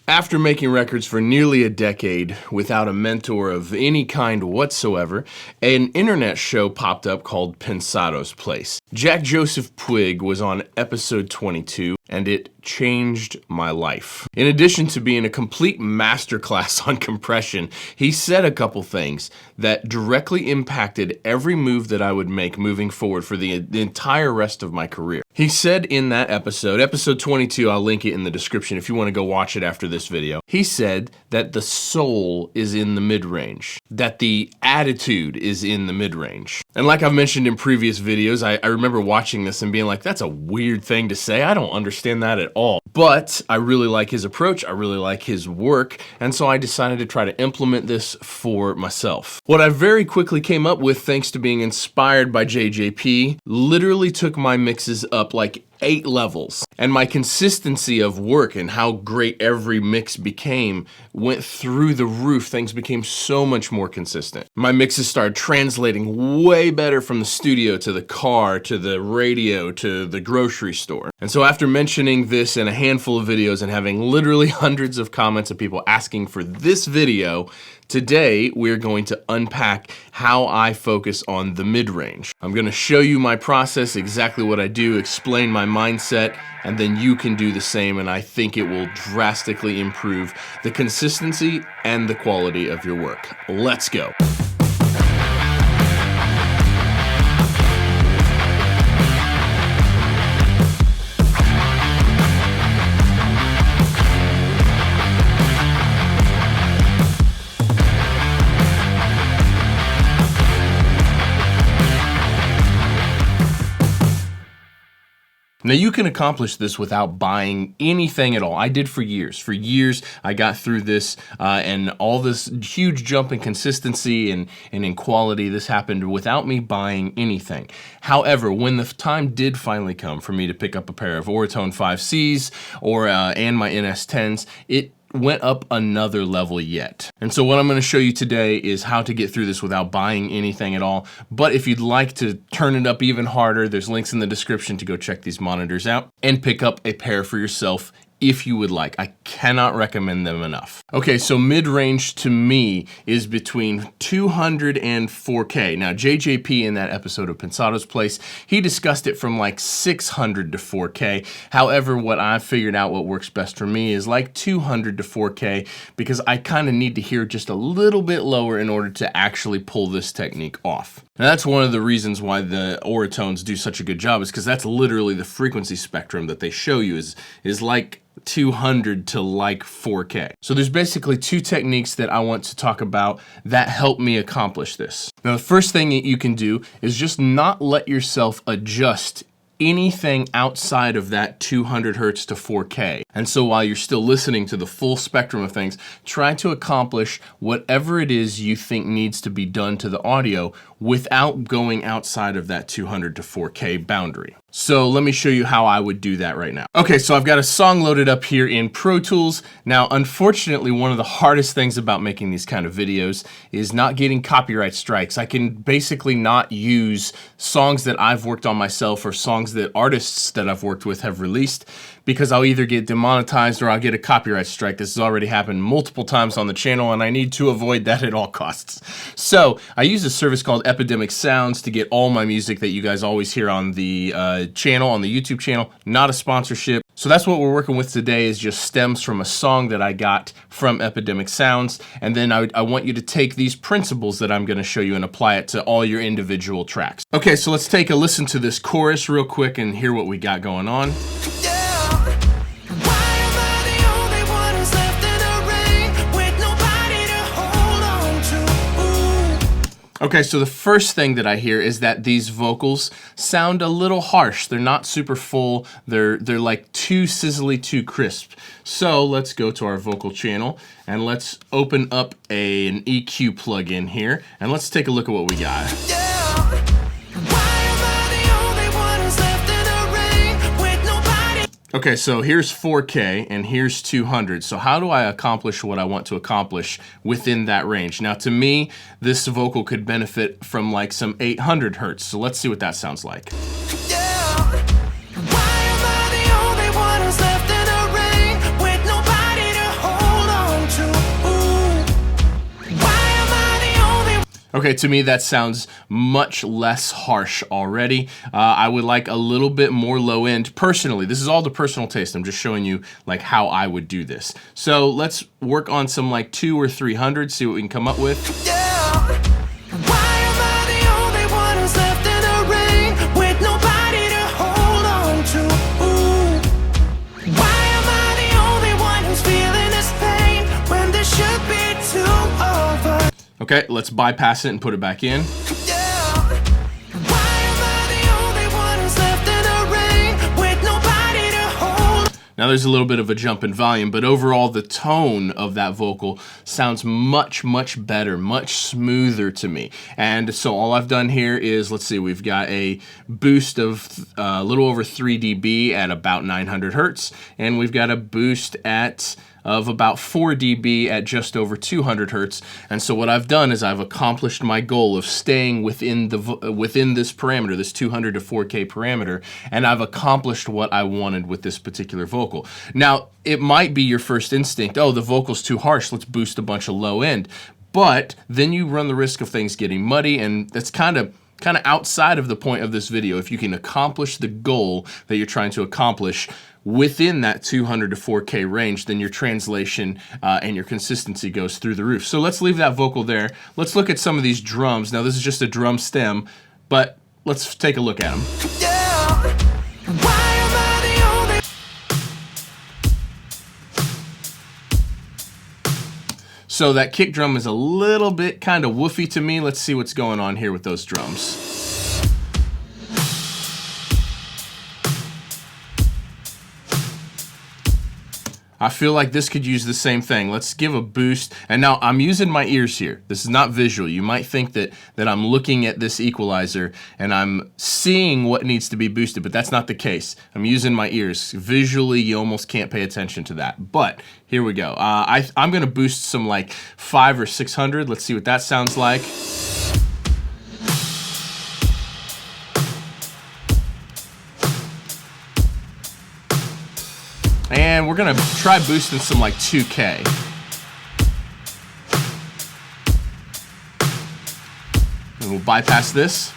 After making records for nearly a decade without a mentor of any kind whatsoever, an internet show popped up called Pensado's Place. Jack Joseph Puig was on episode 22, and it changed my life. In addition to being a complete masterclass on compression, he said a couple things that directly impacted every move that I would make moving forward for the entire rest of my career. He said in that episode 22, I'll link it in the description if you want to go watch it after this video. He said that the soul is in the mid-range, that the attitude is in the mid-range. And like I've mentioned in previous videos, I remember watching this and being like, that's a weird thing to say. I don't understand that at all. But I really like his approach. I really like his work. And so I decided to try to implement this for myself. What I very quickly came up with, thanks to being inspired by JJP, literally took my mixes up like 8 levels, and my consistency of work and how great every mix became went through the roof. Things became so much more consistent. My mixes started translating way better from the studio to the car to the radio to the grocery store. And so after mentioning this in a handful of videos and having literally hundreds of comments of people asking for this video, today we're going to unpack how I focus on the mid-range. I'm going to show you my process, exactly what I do, explain my mindset, and then you can do the same, and I think it will drastically improve the consistency and the quality of your work. Let's go. Now you can accomplish this without buying anything at all. I did for years. For years, I got through this and all this huge jump in consistency and in quality. This happened without me buying anything. However, when the time did finally come for me to pick up a pair of Oratone 5Cs and my NS10s, it went up another level yet. And so what I'm going to show you today is how to get through this without buying anything at all. But if you'd like to turn it up even harder, there's links in the description to go check these monitors out and pick up a pair for yourself if you would like. I cannot recommend them enough. Okay, so mid-range to me is between 200 and 4K. Now, JJP in that episode of Pensado's Place, he discussed it from like 600 to 4K. However, what I've figured out what works best for me is like 200 to 4K because I kind of need to hear just a little bit lower in order to actually pull this technique off. Now, that's one of the reasons why the Oratones do such a good job, is because that's literally the frequency spectrum that they show you is like 200 to like 4K. So there's basically 2 techniques that I want to talk about that help me accomplish this. Now, the first thing that you can do is just not let yourself adjust anything outside of that 200 hertz to 4K. And so while you're still listening to the full spectrum of things, try to accomplish whatever it is you think needs to be done to the audio without going outside of that 200 to 4K boundary. So let me show you how I would do that right now. Okay, so I've got a song loaded up here in Pro Tools. Now, unfortunately, one of the hardest things about making these kind of videos is not getting copyright strikes. I can basically not use songs that I've worked on myself or songs that artists that I've worked with have released, because I'll either get demonetized or I'll get a copyright strike. This has already happened multiple times on the channel, and I need to avoid that at all costs. So I use a service called Epidemic Sounds to get all my music that you guys always hear on the channel, on the YouTube channel. Not a sponsorship. So that's what we're working with today, is just stems from a song that I got from Epidemic Sounds. And then I want you to take these principles that I'm going to show you and apply it to all your individual tracks. Okay, so let's take a listen to this chorus real quick and hear what we got going on. Okay, so the first thing that I hear is that these vocals sound a little harsh. They're not super full. They're like too sizzly, too crisp. So let's go to our vocal channel and let's open up an EQ plugin here and let's take a look at what we got. Okay, so here's 4K and here's 200. So how do I accomplish what I want to accomplish within that range? Now, to me, this vocal could benefit from like some 800 hertz. So let's see what that sounds like. Okay, to me that sounds much less harsh already. I would like a little bit more low end personally. This is all the personal taste. I'm just showing you like how I would do this. So let's work on some like 200 or 300, see what we can come up with. Okay, let's bypass it and put it back in. Now there's a little bit of a jump in volume, but overall the tone of that vocal sounds much, much better, much smoother to me. And so all I've done here is, let's see, we've got a boost of a little over 3 dB at about 900 hertz, and we've got a boost of about 4 dB at just over 200 hertz. And so what I've done is I've accomplished my goal of staying within this parameter, this 200 to 4K parameter, and I've accomplished what I wanted with this particular vocal. Now, it might be your first instinct, oh, the vocal's too harsh, let's boost a bunch of low end. But then you run the risk of things getting muddy, and that's kind of outside of the point of this video. If you can accomplish the goal that you're trying to accomplish within that 200 to 4K range, then your translation and your consistency goes through the roof. So let's leave that vocal there. Let's look at some of these drums. Now this is just a drum stem, but let's take a look at them. So that kick drum is a little bit kind of woofy to me. Let's see what's going on here with those drums. I feel like this could use the same thing. Let's give a boost. And now I'm using my ears here. This is not visual. You might think that I'm looking at this equalizer and I'm seeing what needs to be boosted, but that's not the case. I'm using my ears. Visually, you almost can't pay attention to that. But here we go. I'm gonna boost some like 500 or 600. Let's see what that sounds like. And we're gonna try boosting some like 2K. And we'll bypass this.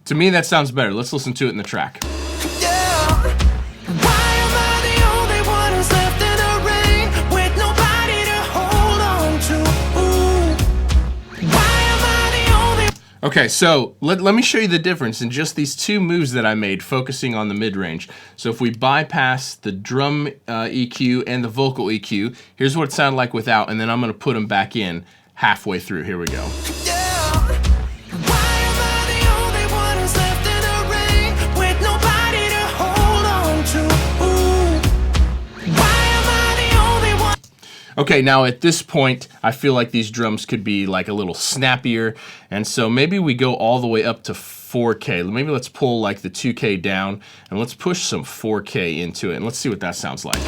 To me, that sounds better. Let's listen to it in the track. Okay, so let me show you the difference in just these two moves that I made focusing on the mid-range. So if we bypass the drum EQ and the vocal EQ, here's what it sounded like without, and then I'm going to put them back in halfway through. Here we go. Okay, now at this point, I feel like these drums could be like a little snappier, and so maybe we go all the way up to 4K. Maybe let's pull like the 2K down, and let's push some 4K into it, and let's see what that sounds like.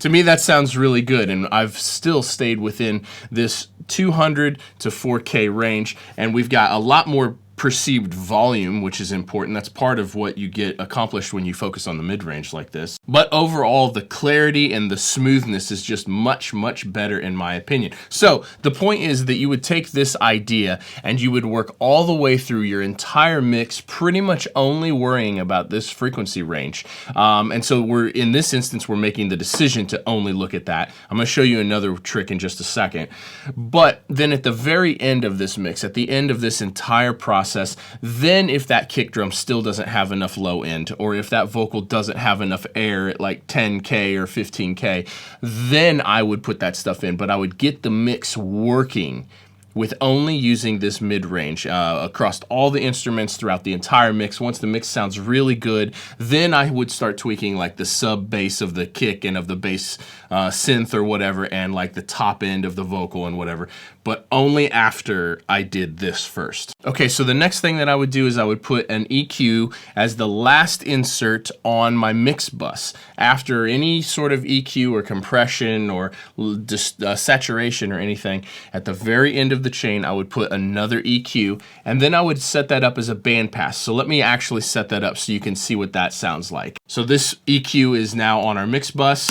To me, that sounds really good, and I've still stayed within this 200 to 4K range, and we've got a lot more perceived volume, which is important. That's part of what you get accomplished when you focus on the mid-range like this. But overall, the clarity and the smoothness is just much, much better in my opinion. So the point is that you would take this idea and you would work all the way through your entire mix, pretty much only worrying about this frequency range. And so in this instance, we're making the decision to only look at that. I'm gonna show you another trick in just a second. But then at the very end of this mix, at the end of this entire process, then if that kick drum still doesn't have enough low end, or if that vocal doesn't have enough air at like 10K or 15K, then I would put that stuff in, but I would get the mix working with only using this mid-range across all the instruments throughout the entire mix. Once the mix sounds really good, then I would start tweaking like the sub bass of the kick and of the bass synth or whatever, and like the top end of the vocal and whatever, but only after I did this first. Okay, so the next thing that I would do is I would put an EQ as the last insert on my mix bus. After any sort of EQ or compression or just saturation or anything, at the very end of the chain, I would put another EQ, and then I would set that up as a bandpass. So let me actually set that up so you can see what that sounds like. So this EQ is now on our mix bus.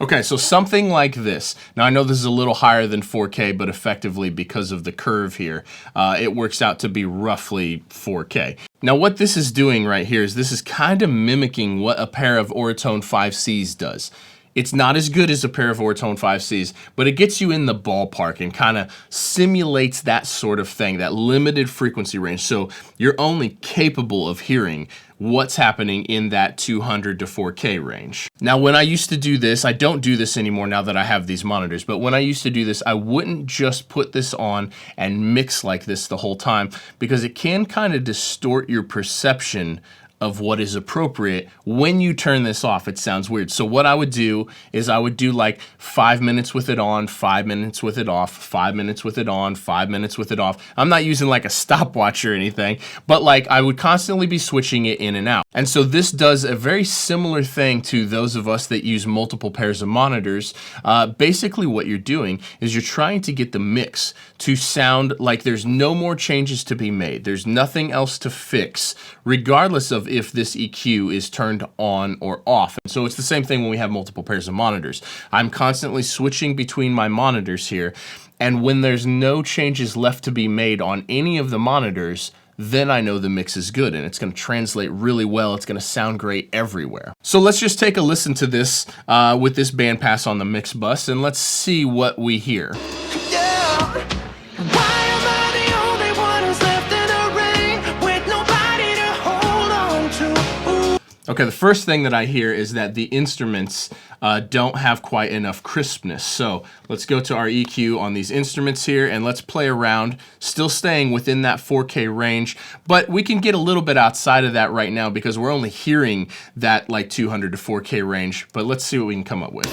Okay, so something like this. Now I know this is a little higher than 4K, but effectively because of the curve here, it works out to be roughly 4K. Now what this is doing right here is this is kind of mimicking what a pair of Auratone 5Cs does. It's not as good as a pair of Auratone 5Cs, but it gets you in the ballpark and kind of simulates that sort of thing, that limited frequency range. So you're only capable of hearing what's happening in that 200 to 4K range. Now, when I used to do this, I don't do this anymore now that I have these monitors, but when I used to do this, I wouldn't just put this on and mix like this the whole time, because it can kind of distort your perception of what is appropriate. When you turn this off, it sounds weird. So what I would do is I would do like 5 minutes with it on, 5 minutes with it off, 5 minutes with it on, 5 minutes with it off. I'm not using like a stopwatch or anything, but like I would constantly be switching it in and out. And so this does a very similar thing to those of us that use multiple pairs of monitors. Basically what you're doing is you're trying to get the mix to sound like there's no more changes to be made. There's nothing else to fix, regardless of if this EQ is turned on or off. And so it's the same thing when we have multiple pairs of monitors. I'm constantly switching between my monitors here, and when there's no changes left to be made on any of the monitors, then I know the mix is good and it's going to translate really well. It's going to sound great everywhere. So let's just take a listen to this with this bandpass on the mix bus, and let's see what we hear. Okay, the first thing that I hear is that the instruments don't have quite enough crispness. So let's go to our EQ on these instruments here and let's play around, still staying within that 4K range, but we can get a little bit outside of that right now because we're only hearing that like 200 to 4K range, but let's see what we can come up with.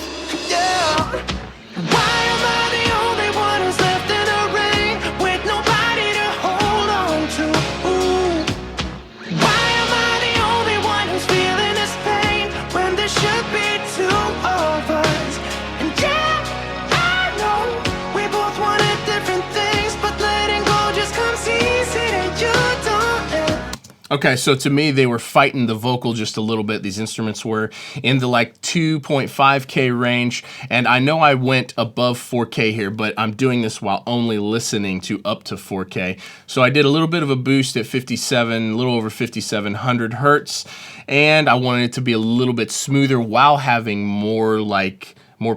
Okay, so to me, they were fighting the vocal just a little bit. These instruments were in the like 2.5K range, and I know I went above 4K here, but I'm doing this while only listening to up to 4K. So I did a little bit of a boost at 57, a little over 5,700 hertz, and I wanted it to be a little bit smoother while having more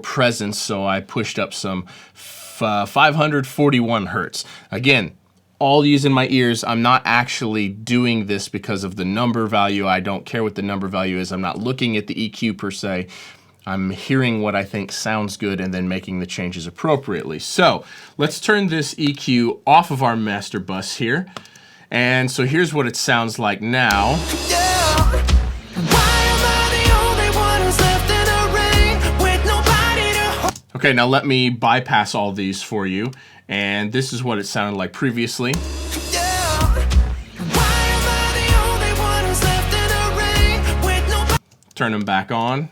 presence, so I pushed up some 541 hertz. Again, all using my ears. I'm not actually doing this because of the number value. I don't care what the number value is. I'm not looking at the EQ per se. I'm hearing what I think sounds good and then making the changes appropriately. So let's turn this EQ off of our master bus here. And so here's what it sounds like now. Okay, now let me bypass all these for you. And this is what it sounded like previously. Turn them back on.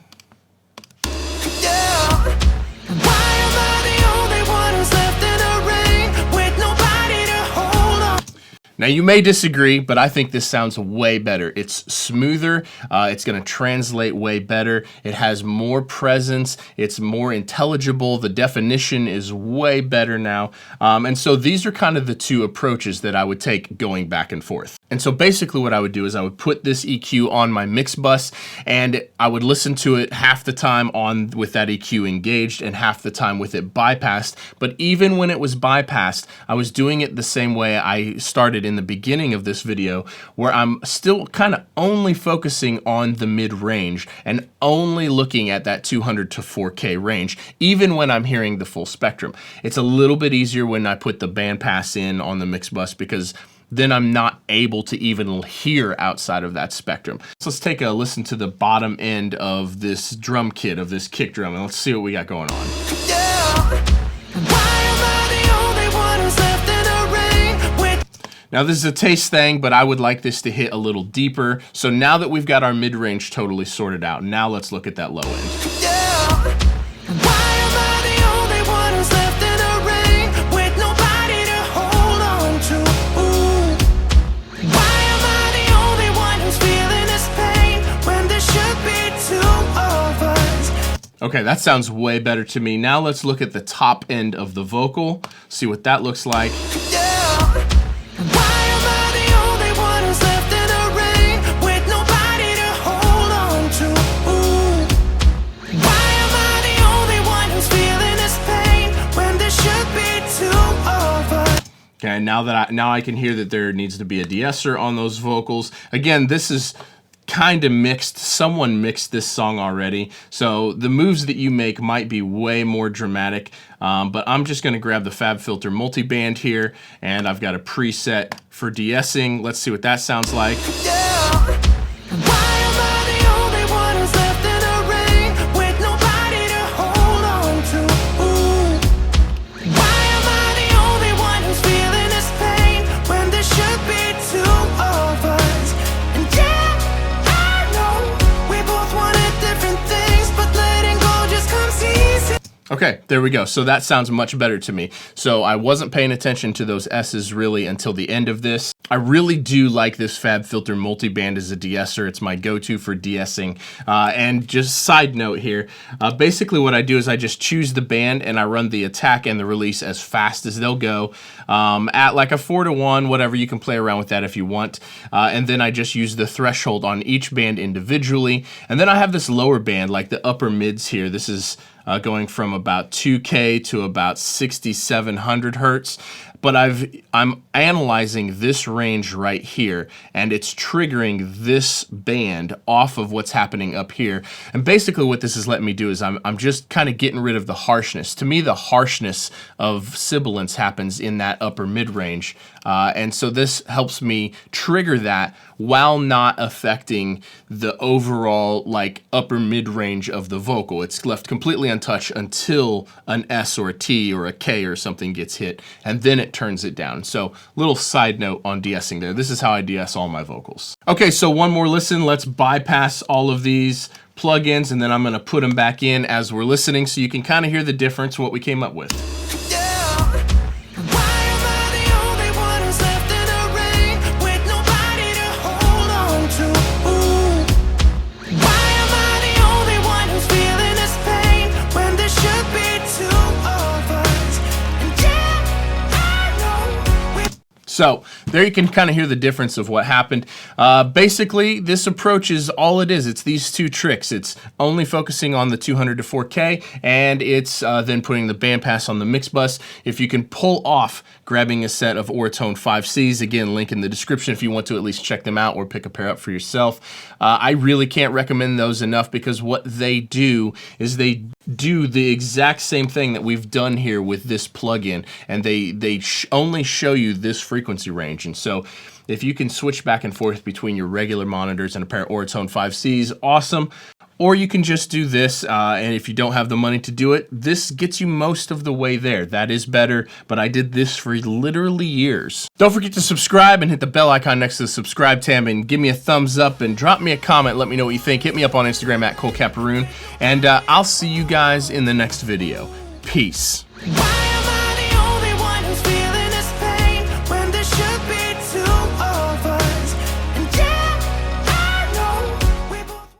Now you may disagree, but I think this sounds way better. It's smoother, it's gonna translate way better, it has more presence, it's more intelligible, the definition is way better now. And so these are kind of the two approaches that I would take going back and forth. And so basically what I would do is I would put this EQ on my mix bus and I would listen to it half the time on with that EQ engaged and half the time with it bypassed. But even when it was bypassed, I was doing it the same way I started in the beginning of this video, where I'm still kind of only focusing on the mid-range and only looking at that 200 to 4K range, even when I'm hearing the full spectrum. It's a little bit easier when I put the bandpass in on the mix bus because then I'm not able to even hear outside of that spectrum. So let's take a listen to the bottom end of this drum kit, of this kick drum, and let's see what we got going on. Yeah. Why am I the only Now this is a taste thing, but I would like this to hit a little deeper. So now that we've got our mid-range totally sorted out, now let's look at that low end. Okay, that sounds way better to me. Now let's look at the top end of the vocal, see what that looks like. Okay, now I can hear that there needs to be a de-esser on those vocals. Again, this is kind of mixed. Someone mixed this song already, so the moves that you make might be way more dramatic, but I'm just going to grab the FabFilter multiband here, and I've got a preset for de-essing. Let's see what that sounds like. Okay, there we go. So that sounds much better to me. So I wasn't paying attention to those S's really until the end of this. I really do like this FabFilter multiband as a de-esser. It's my go-to for de-essing. And just side note here, basically what I do is I just choose the band and I run the attack and the release as fast as they'll go at like a 4-to-1, whatever. You can play around with that if you want. And then I just use the threshold on each band individually. And then I have this lower band, like the upper mids here. This is going from about 2K to about 6,700 hertz. But I'm analyzing this range right here, and it's triggering this band off of what's happening up here. And basically what this is letting me do is I'm just kind of getting rid of the harshness. To me, the harshness of sibilance happens in that upper mid-range. And so this helps me trigger that while not affecting the overall like upper mid-range of the vocal. It's left completely untouched until an S or a T or a K or something gets hit, and then it turns it down. So little side note on de-essing there. This is how I de-ess all my vocals. Okay, so one more listen. Let's bypass all of these plugins, and then I'm gonna put them back in as we're listening so you can kind of hear the difference, what we came up with. So there you can kind of hear the difference of what happened. Basically, this approach is all it is. It's these two tricks. It's only focusing on the 200 to 4K, and it's then putting the bandpass on the mix bus. If you can pull off grabbing a set of Oratone 5Cs, again, link in the description if you want to at least check them out or pick a pair up for yourself. I really can't recommend those enough because what they do is they do the exact same thing that we've done here with this plugin, and they only show you this frequency range. And so if you can switch back and forth between your regular monitors and a pair of Oratone 5Cs, awesome. Or you can just do this, and if you don't have the money to do it, this gets you most of the way there. That is better, but I did this for literally years. Don't forget to subscribe and hit the bell icon next to the subscribe tab, and give me a thumbs up and drop me a comment. Let me know what you think. Hit me up on Instagram at Colt Capperrune, and I'll see you guys in the next video. Peace.